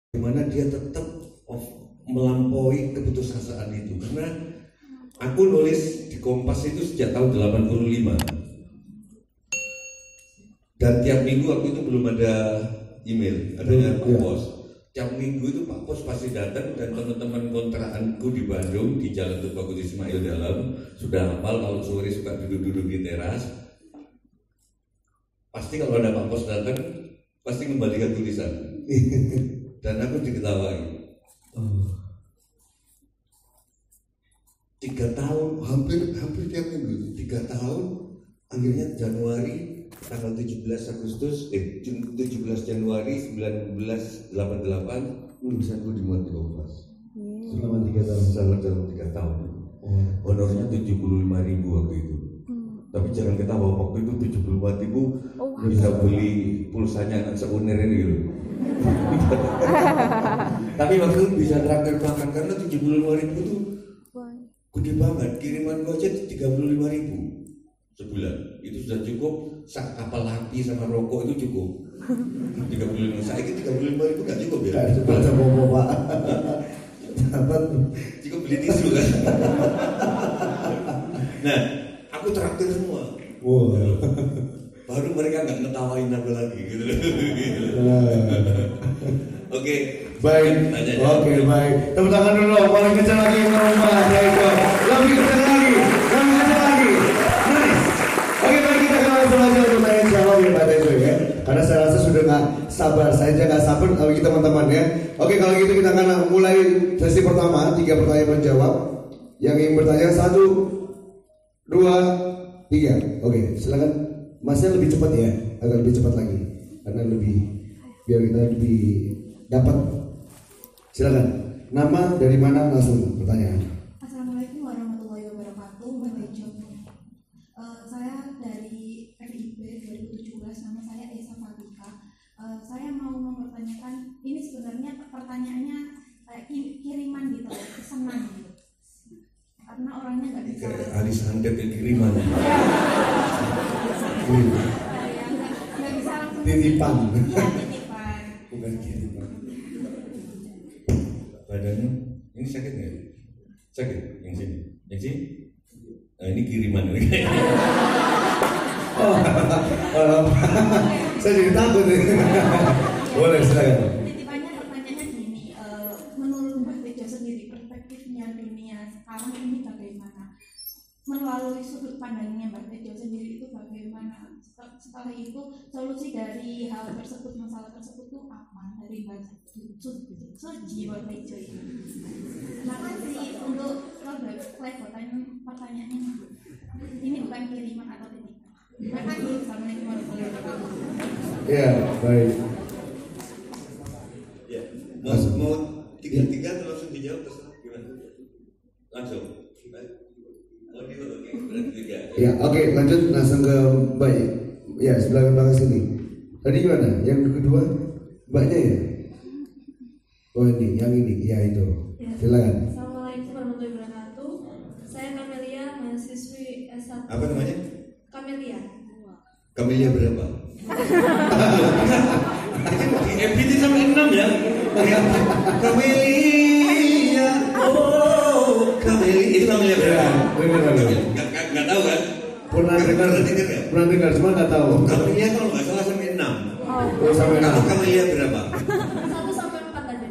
Gimana dia tetap melampaui keputusasaan itu. Karena aku nulis di Kompas itu sejak tahun 85. Dan tiap minggu aku itu belum ada email, adanya Pak Pos. Tiap minggu itu Pak Pos pasti datang, dan teman-teman kontrakanku di Bandung di Jalan Tubagus Ismail Dalam sudah hafal kalau sore suka duduk-duduk di teras. Pasti kalau ada Pak Pos datang, pasti kembalikan tulisan. Dan aku diketawain. 3 tahun, hampir tiap minggu. 3 tahun, akhirnya Januari tanggal 17 Januari 1988 tulisanku dimuat di Kompas. Selama 3 tahun. Selama 3 tahun. Honornya 75.000 waktu itu. Tapi jangan ketawa, waktu itu 75.000 bisa beli pulsanya anak seunir ini gitu. Tapi waktu itu bisa traktir makan karena 75.000 itu gede banget. Kirimanku aja 35.000 sebulan. Itu sudah cukup sak kapal api sama rokok itu cukup. 35. Saya ini 35.000 nggak cukup ya? Nggak cukup sama bapak. Cukup beli tisu kan? Nah, aku traktir semua. Wow. Baru mereka nggak ngetawain aku lagi gitu. Oke, baik. Oke, baik. Tepuk tangan dulu, paling kencang lagi yang rumah. Lebih kencang lagi. Nice. Oke, baik, kita akan langsung aja untuk tanya jawab ya Pak Tejo ya. Karena saya rasa sudah nggak sabar, saya aja nggak sabar bagi teman-teman ya. Oke, kalau gitu kita akan mulai sesi pertama, 3 pertanyaan menjawab. Yang ingin bertanya 1, 2, 3. Oke, silakan. Masnya lebih cepat ya, agak lebih cepat lagi karena lebih biar kita lebih dapat. Silakan. Nama dari mana, langsung pertanyaan. Assalamualaikum warahmatullahi wabarakatuh. Mbak Tejo. Saya dari FIB 2017. Nama saya Esa Fatika. Saya mau mempertanyakan, ini sebenarnya pertanyaannya kayak kiriman gitu, pesanan gitu. Karena orangnya nggak bisa. Ali Sandet yang kiriman. Nggak bisa langsung. Titipan. Iya, titipan. Bukan kiriman. Badannya ini sakit nggak? Sakit yang sini. Yang sini? Nah, ini kiriman. Saya jadi takut nih. Boleh, silakan. Titipannya pertanyaannya gini, menurut Mbak Tejo sendiri perspektifnya dunia sekarang ini bagaimana? Melalui sudut pandangnya Mbak Tejo sendiri itu bagaimana? Setelah itu solusi dari hal tersebut, masalah tersebut itu apa dari Mbak Suji Mbak Tejo ini? Terima kasih untuk pertanyaannya. Ini bukan kiriman atau titipan. Terima kasih. Assalamualaikum warahmatullahi wabarakatuh. Ya, baik. Ya, mau 3 atau langsung dijawab terserah gimana? Langsung. Ya, oke, lanjut langsung ke Mbak. Ya, sebelah belakang sini. Tadi gimana? Yang kedua, Mbaknya ya? Oh ini, yang ini, ya itu. Silakan. Assalamualaikum warahmatullahi wabarakatuh. Saya Kamelia, mahasiswi S1. Apa namanya? Kamelia. Kamelia berapa? Di MPT sampai 6 ya. Kamelia. Oh, Kamelia itu Kamelia berapa? Nggak tahu kan? Pernah dengar, cuma nggak tahu. Kamelia kalau nggak salah sampai 6. Oh, sampai 6. Kamu Kamelia berapa? 1 sampai 4 aja.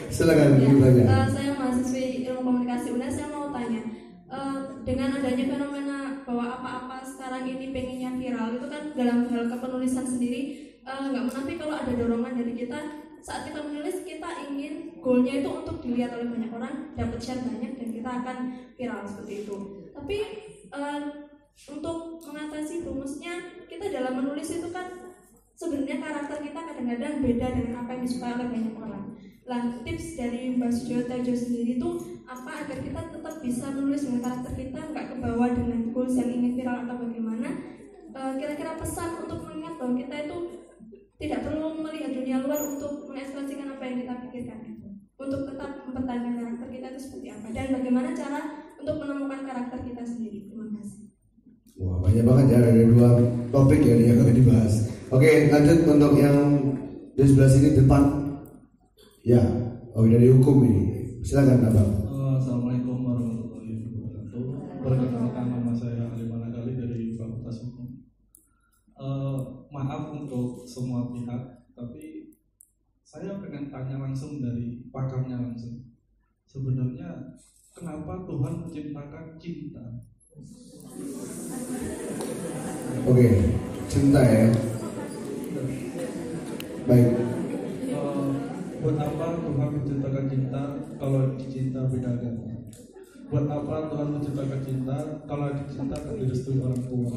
Silakan ditanya. Saya mahasiswi ilmu komunikasi UNES. Saya mau tanya, dengan adanya fenomena bahwa apa-apa sekarang ini pengennya viral, itu kan dalam hal kepenulisan sendiri nggak menampik kalau ada dorongan dari kita saat kita menulis, kita ingin goalnya itu untuk dilihat oleh banyak orang, dapat share banyak, dan kita akan viral seperti itu. Tapi untuk mengatasi rumusnya, kita dalam menulis itu kan sebenarnya karakter kita kadang-kadang beda dengan apa yang disukai oleh banyak orang. Nah, tips dari Mbak Sujo Tejo sendiri itu apa agar kita tetap bisa menulis dengan karakter kita, nggak kebawa dengan goals yang ingin viral atau bagaimana? Kira-kira pesan untuk mengingat bahwa kita itu tidak perlu melihat dunia luar untuk mengekspresikan apa yang kita pikirkan, untuk tetap mempertahankan karakter kita itu seperti apa, dan bagaimana cara untuk menemukan karakter kita sendiri. Terima kasih. Wah, banyak banget ya, ada 2 topik ya yang akan dibahas. Oke, lanjut untuk yang Dari sebelah sini depan. Ya, dari hukum ini. Silakan Abang. Assalamualaikum warahmatullahi wabarakatuh. Perkenalkan, nama saya Ali Manakali dari Fakultas Hukum. Maaf untuk semua pihak, tapi saya pengen tanya langsung dari pakarnya langsung. Sebenarnya kenapa Tuhan menciptakan cinta? Oke, cinta ya. Baik. Buat apa Tuhan menciptakan cinta kalau cinta beda agama? Buat apa Tuhan menciptakan cinta kalau cinta tak direstui orang tua?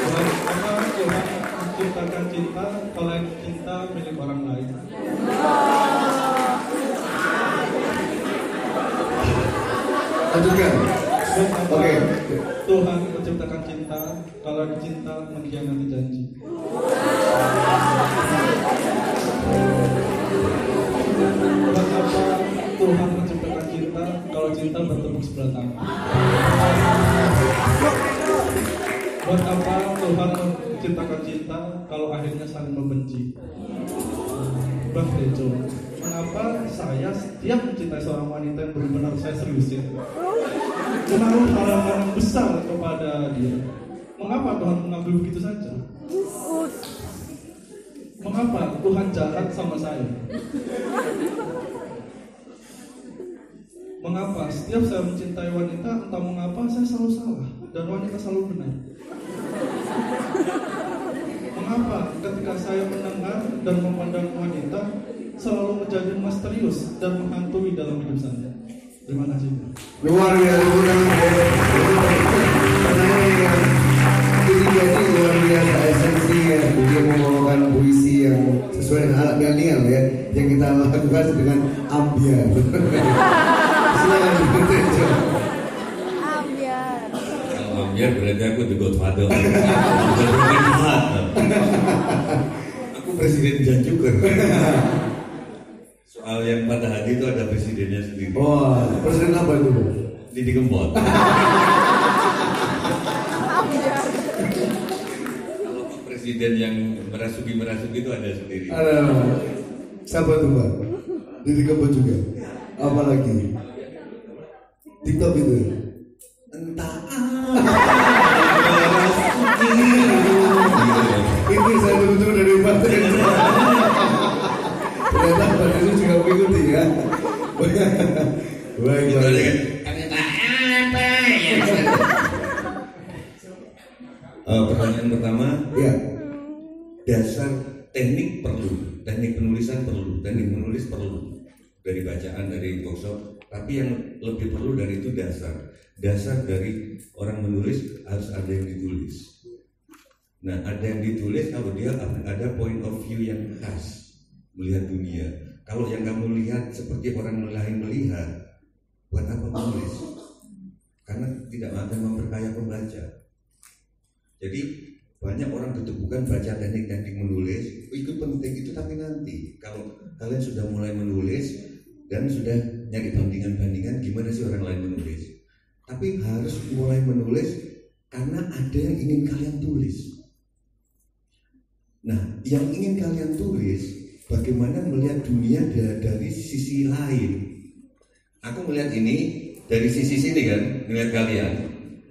Buat apa Tuhan menciptakan cinta kalau cinta milik orang lain? Lanjutkan. Oke. Tuhan menciptakan cinta kalau cinta mengkhianati janji. Buat apa Tuhan menciptakan cinta kalau cinta bertepuk sebelah tangan? Buat apa Tuhan menciptakan cinta kalau akhirnya saling membenci? Bang Tejo, mengapa saya setiap mencintai seorang wanita yang benar-benar saya seriusin, menaruh harapan besar kepada dia? Mengapa Tuhan mengambil begitu saja? Mengapa Tuhan jahat sama saya? Mengapa setiap saya mencintai wanita, entah mengapa saya selalu salah dan wanita selalu benar? Mengapa ketika saya mendengar dan memandang wanita selalu menjadi misterius dan menghantui dalam hidup saya? Terima kasih. Luar biasa. Ketiga ini luar biasa esensinya. Dia membawakan puisi yang sesuai dengan alat galian ya, yang kita lakukan dengan ambiar. Silakan Tejo. Ambiar berarti aku the godfather. Aku presiden Janjuker. Soal yang patah hati itu ada presidennya sendiri. Oh, presiden apa itu? Didi Kempot. Kalau presiden yang merasuki itu ada sendiri. Ada. Siapa tuh Pak? Didi Kempot juga. Apa lagi? TikTok itu. Entah Ini saya betul dari Pak Tejo. Ternyata Pak Tejo juga mengikuti ya. Baik. Pertanyaan pertama, Ya. dasar teknik penulisan perlu, teknik menulis perlu dari bacaan, dari workshop. Tapi yang lebih perlu dari itu dasar dari orang menulis harus ada yang ditulis. Nah, ada yang ditulis kalau dia ada point of view yang khas melihat dunia. Kalau yang kamu lihat seperti orang lain melihat, buat apa menulis? Karena tidak akan memperkaya pembaca. Jadi banyak orang bukan baca teknik-teknik menulis, itu penting itu, tapi nanti kalau kalian sudah mulai menulis dan sudah nyari bandingan-bandingan gimana sih orang lain menulis. Tapi harus mulai menulis karena ada yang ingin kalian tulis. Nah, yang ingin kalian tulis bagaimana melihat dunia dari sisi lain. Aku melihat ini dari sisi sini kan, melihat kalian.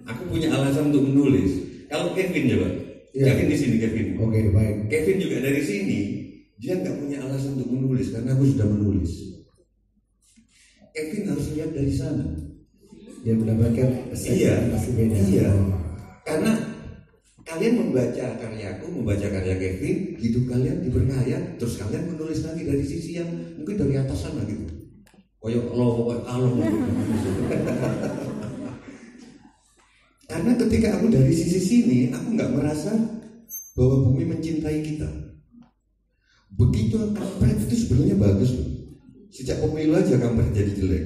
Aku punya alasan untuk menulis. Kalau Kevin coba, Ya. Kevin di sini Kevin. Oke, baik. Kevin juga dari sini, dia nggak punya alasan untuk menulis karena aku sudah menulis. Kevin harus lihat dari sana. Dia mendapatkan pasti beda. Iya. Karena kalian membaca karyaku, membaca karya Kevin, hidup kalian diberkaya, terus kalian menulis lagi dari sisi yang mungkin dari atas sana gitu. Koyok alam. Karena ketika aku dari sisi sini, aku nggak merasa bahwa bumi mencintai kita. Begitu kampret itu sebenarnya bagus loh. Sejak pemilu aja kampret jadi jelek.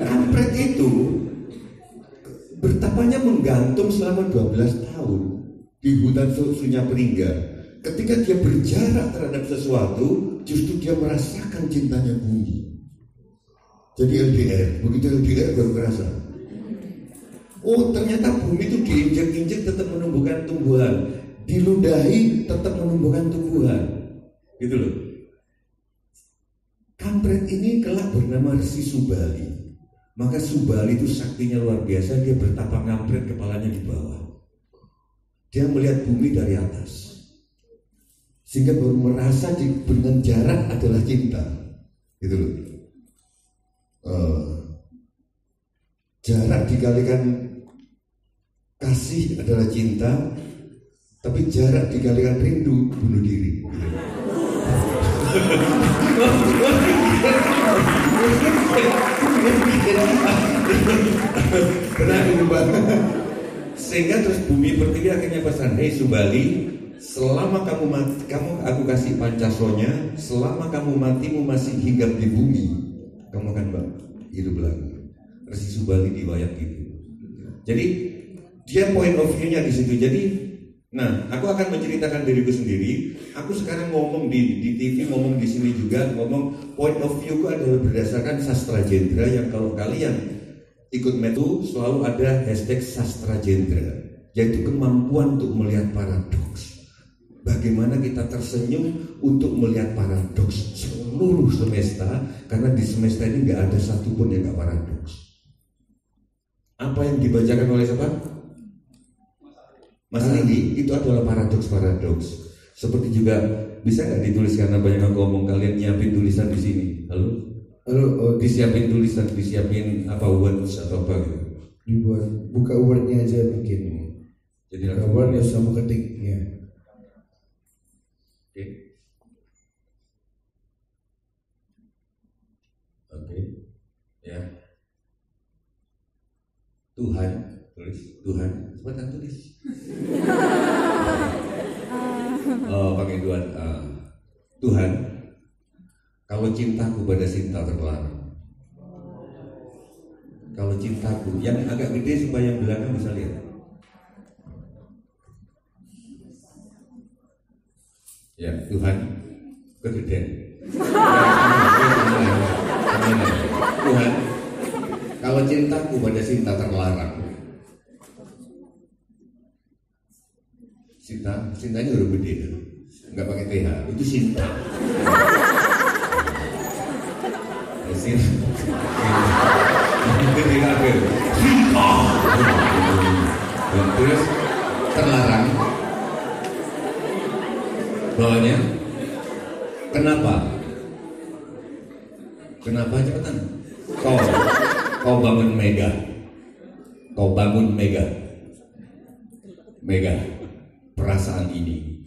Kampret itu bertapanya menggantung selama 12 tahun di hutan Sunya Peringga. Ketika dia berjarak terhadap sesuatu, justru dia merasakan cintanya bumi. Jadi LDR, begitu LDR baru kerasa. Oh ternyata bumi itu diinjek-injek tetap menumbuhkan tumbuhan, diludahi tetap menumbuhkan tumbuhan, gitu loh. Kampret ini kelak bernama Resi Subali. Maka Subali itu saktinya luar biasa, dia bertapa ngampret kepalanya di bawah. Dia melihat bumi dari atas, sehingga baru merasa dengan jarak adalah cinta, gitu loh. Jarak dikalikan kasih adalah cinta, tapi jarak dikalikan rindu bunuh diri. Sehingga terus bumi pertiwi akhirnya pesan, hei Subali, selama kamu aku kasih pancasonya, selama kamu matimu masih hinggap di bumi, kamu akan hidup lagi. Resi Subali diwayang gitu. Jadi dia point of view-nya di situ. Jadi, nah, aku akan menceritakan diriku sendiri. Aku sekarang ngomong di TV, ngomong di sini juga, ngomong point of view-ku adalah berdasarkan sastra Jendra yang kalau kalian ikut metu selalu ada hashtag sastra Jendra, yaitu kemampuan untuk melihat paradoks. Bagaimana kita tersenyum untuk melihat paradoks seluruh semesta, karena di semesta ini nggak ada satupun yang nggak paradoks. Apa yang dibacakan oleh siapa? Mas Andi, itu adalah paradoks-paradoks. Seperti juga bisa nggak ditulis karena banyak yang ngomong, kalian nyiapin tulisan di sini. Halo, disiapin tulisan, disiapin apa words atau apa gitu. Dibuat buka wordnya aja bikin. Jadi buka word ya sama ketik ya. Oke. Ya. Tuhan, tulis Tuhan, cepetan tulis. Oh, pakai dua. Tuhan, kalau cintaku pada Sinta terlarang. Kalau cintaku, yang agak gede supaya yang belakang bisa lihat. Ya, Tuhan, kegedean. Tuhan, kalau cintaku pada Sinta terlarang. Sintanya udah gede kan? Nggak pakai TH, itu Sinta. Terus terlarang. Bawahnya, kenapa? Kenapa cepetan? Kau bangun mega. Kau bangun mega. Mega perasaan ini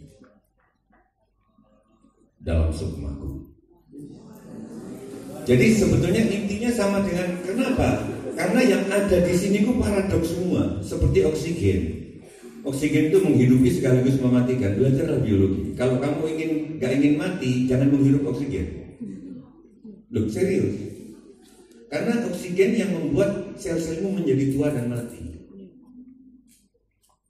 dalam sukmaku. Jadi sebetulnya intinya sama dengan kenapa? Karena yang ada di sini ku paradoks semua, seperti oksigen. Oksigen itu menghidupi sekaligus mematikan. Belajarlah biologi. Kalau kamu nggak ingin mati, jangan menghirup oksigen. Loh, serius. Karena oksigen yang membuat sel-selmu menjadi tua dan mati.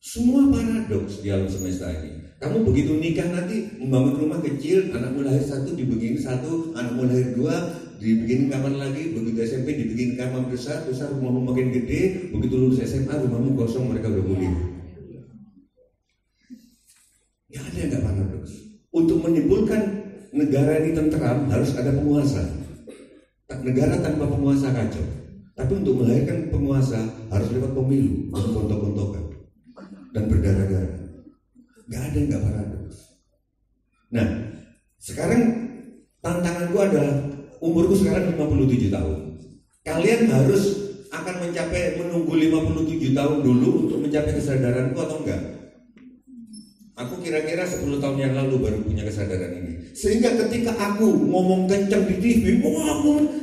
Semua paradoks di alam semesta ini. Kamu begitu nikah nanti membangun rumah kecil, anakmu lahir satu, dibikin satu, anakmu lahir dua, dibikin kamar lagi, begitu SMP dibikin kamar besar, rumahmu makin gede, begitu lulus SMA rumahmu kosong, mereka udah mudik. Ya ada nggak paradoks? Untuk menimbulkan negara ini tentram harus ada penguasa. Negara tanpa penguasa kacau. Tapi untuk melahirkan penguasa harus lewat pemilu, kontok-kontokan dan berdarah-darah. Nggak ada nggak paradoks. Nah, sekarang tantanganku adalah umurku sekarang 57 tahun. Kalian harus akan menunggu 57 tahun dulu untuk mencapai kesadaranku atau enggak? Aku kira-kira 10 tahun yang lalu baru punya kesadaran ini. Sehingga ketika aku ngomong kencang di TV,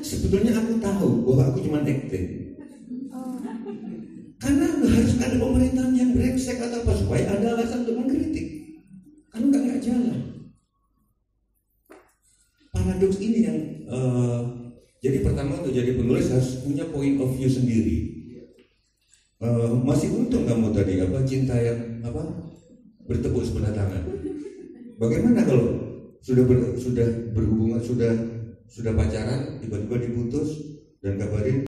sebetulnya aku tahu bahwa aku cuma acting. Karena harus ada pemerintahan yang brengsek atau apa supaya ada alasan untuk mengkritik. Kan nggak jalan. Paradoks ini yang jadi pertama untuk jadi penulis harus punya point of view sendiri. Masih untung kamu tadi cinta yang bertepuk sebelah tangan. Bagaimana kalau sudah berhubungan, sudah pacaran, tiba-tiba diputus, dan kabarin